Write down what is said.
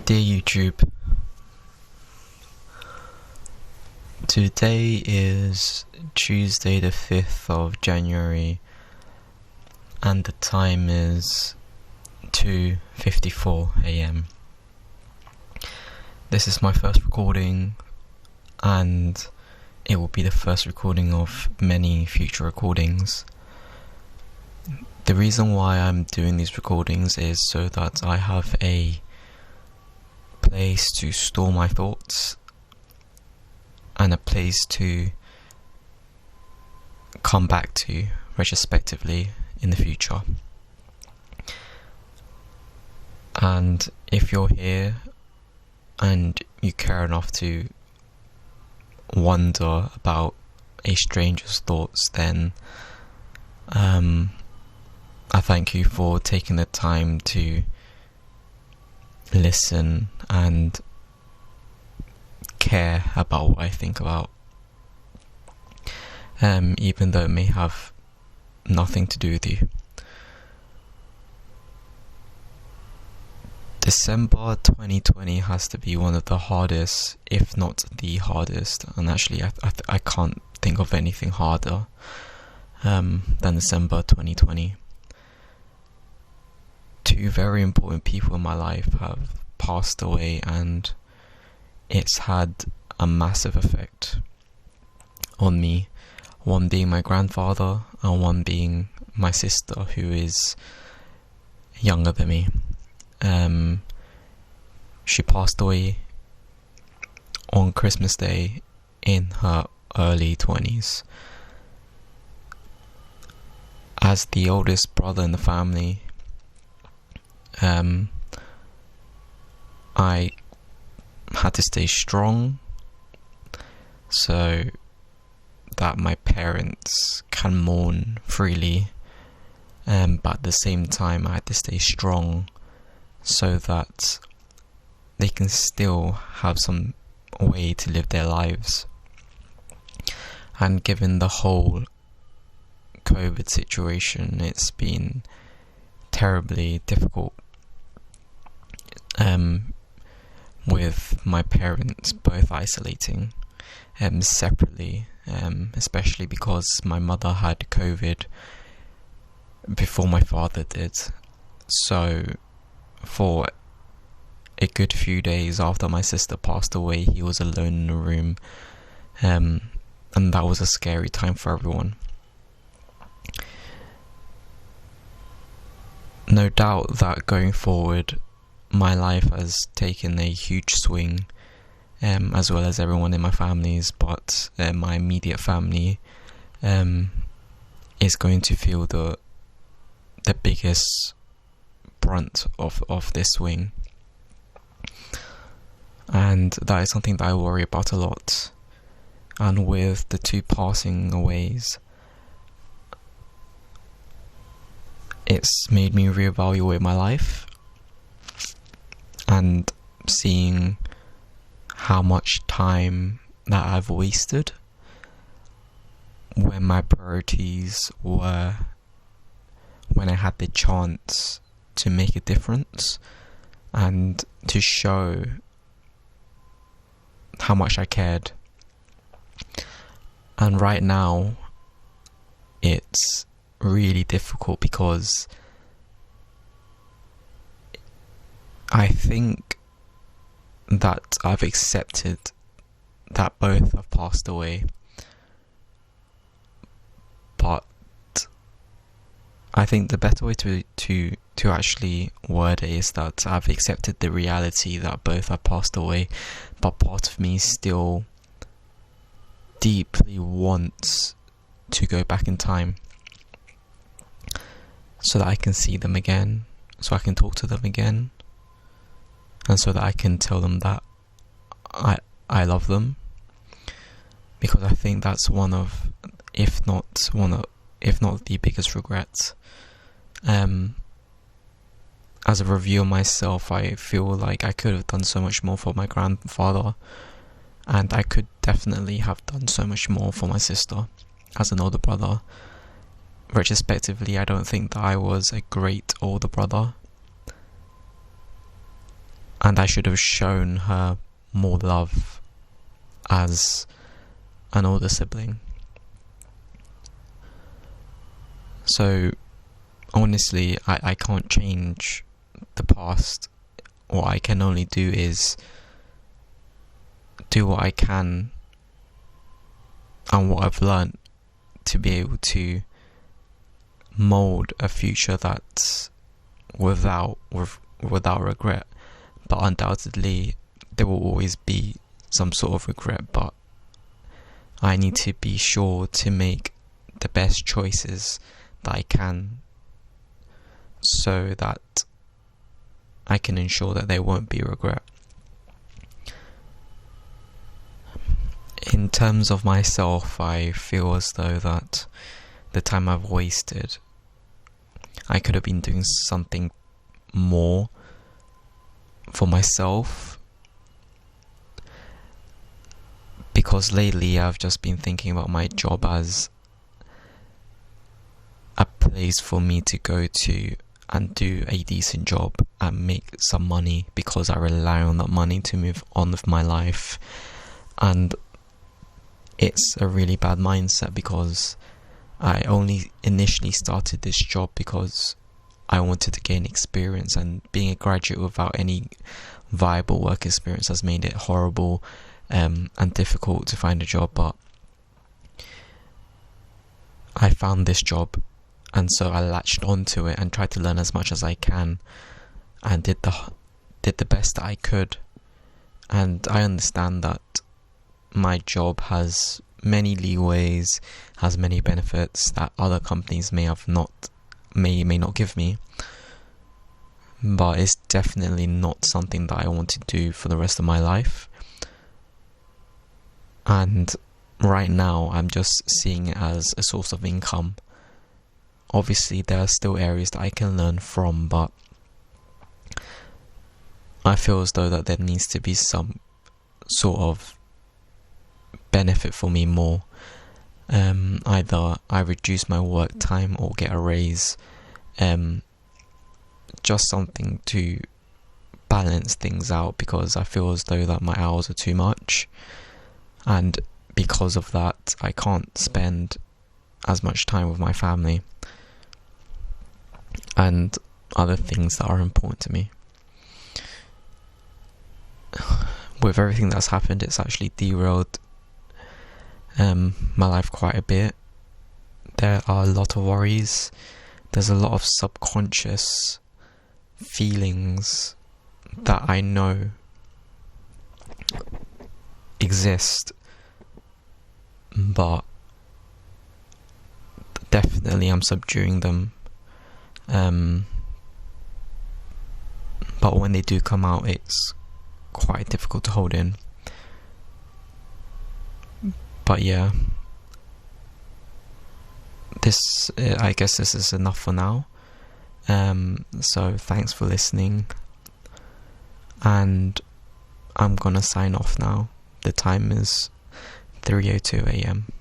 Dear YouTube, today is Tuesday the 5th of January and the time is 2:54 AM. This is my first recording and it will be the first recording of many future recordings. The reason why I'm doing these recordings is so that I have a place to store my thoughts and a place to come back to retrospectively in the future. And if you're here and you care enough to wonder about a stranger's thoughts, then I thank you for taking the time to listen and care about what I think about, even though it may have nothing to do with you. December 2020 has to be one of the hardest, if not the hardest, and actually I can't think of anything harder than December 2020. Two very important people in my life have passed away and it's had a massive effect on me. One being my grandfather and one being my sister, who is younger than me. She passed away on Christmas Day in her early 20s. As the oldest brother in the family, I had to stay strong so that my parents can mourn freely, but at the same time I had to stay strong so that they can still have some way to live their lives. And given the whole COVID situation, it's been terribly difficult with my parents both isolating separately, especially because my mother had COVID before my father did. So for a good few days after my sister passed away, he was alone in the room, and that was a scary time for everyone. No doubt that going forward, my life has taken a huge swing, as well as everyone in my families, but my immediate family is going to feel the biggest brunt of this swing. And that is something that I worry about a lot. And with the two passing aways, it's made me reevaluate my life and seeing how much time that I've wasted when my priorities were when I had the chance to make a difference and to show how much I cared. And right now it's really difficult because I think that I've accepted that both have passed away, but I think the better way to actually word it is that I've accepted the reality that both have passed away, but part of me still deeply wants to go back in time so that I can see them again, so I can talk to them again, and so that I can tell them that I love them, because I think that's one of, if not the biggest regrets. As a review of myself, I feel like I could have done so much more for my grandfather, and I could definitely have done so much more for my sister as an older brother. Retrospectively, I don't think that I was a great older brother. and I should have shown her more love as an older sibling. So honestly, I can't change the past. What I can only do is do what I can and what I've learned to be able to mold a future that's without regret. But undoubtedly there will always be some sort of regret, but I need to be sure to make the best choices that I can, so that I can ensure that there won't be regret. In terms of myself, I feel as though that the time I've wasted, I could have been doing something more for myself, because lately I've just been thinking about my job as a place for me to go to and do a decent job and make some money, because I rely on that money to move on with my life. And it's a really bad mindset, because I only initially started this job because I wanted to gain experience, and being a graduate without any viable work experience has made it horrible and difficult to find a job. But I found this job, and so I latched onto it and tried to learn as much as I can, and did the best that I could. And I understand that my job has many leeways, has many benefits that other companies may not give me, but it's definitely not something that I want to do for the rest of my life. And right now I'm just seeing it as a source of income. Obviously there are still areas that I can learn from, but I feel as though that there needs to be some sort of benefit for me more. Either I reduce my work time or get a raise, just something to balance things out, because I feel as though that my hours are too much, and because of that I can't spend as much time with my family and other things that are important to me. With everything that's happened, it's actually derailed my life quite a bit. There are a lot of worries. There's a lot of subconscious feelings that I know exist, but definitely I'm subduing them. But when they do come out, it's quite difficult to hold in. But yeah, I guess this is enough for now. So thanks for listening, and I'm gonna sign off now. The time is 3:02 a.m.